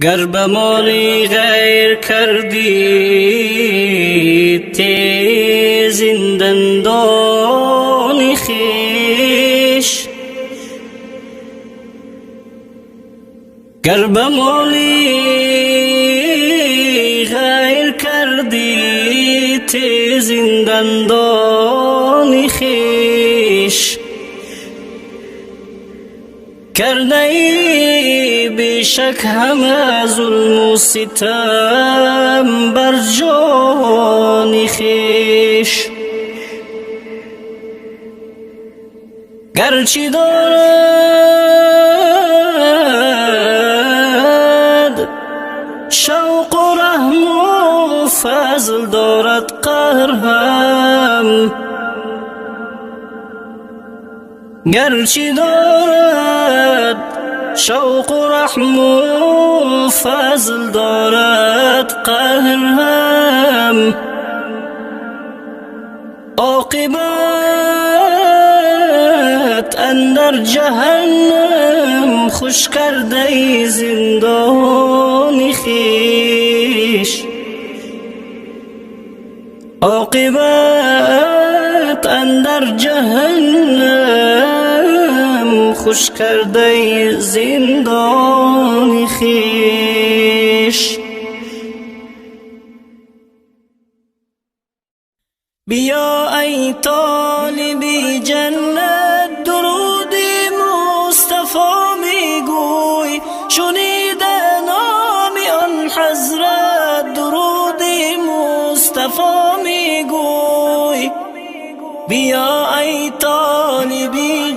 گر به مالی غیر کردی تیز دندان خویش، گر به مالی غیر کردی تیز دندان خویش، کرده ای بیشک همه ظلم و ستم بر جان خویش. گرچه دارد شوق و رحم و فضل دارد قهر هم، گرچه دارد شوق و رحم و فضل دارد قهر هم، عاقبت اندر جهنم خوش کرده زندان خویش، عاقبت اندر جهنم خوش کرده زندان خویش. بیا ای طالبی جنت درود مصطفی میگوی، شنیده نام آن حضرت درود مصطفی میگوی. بیا ای طالبی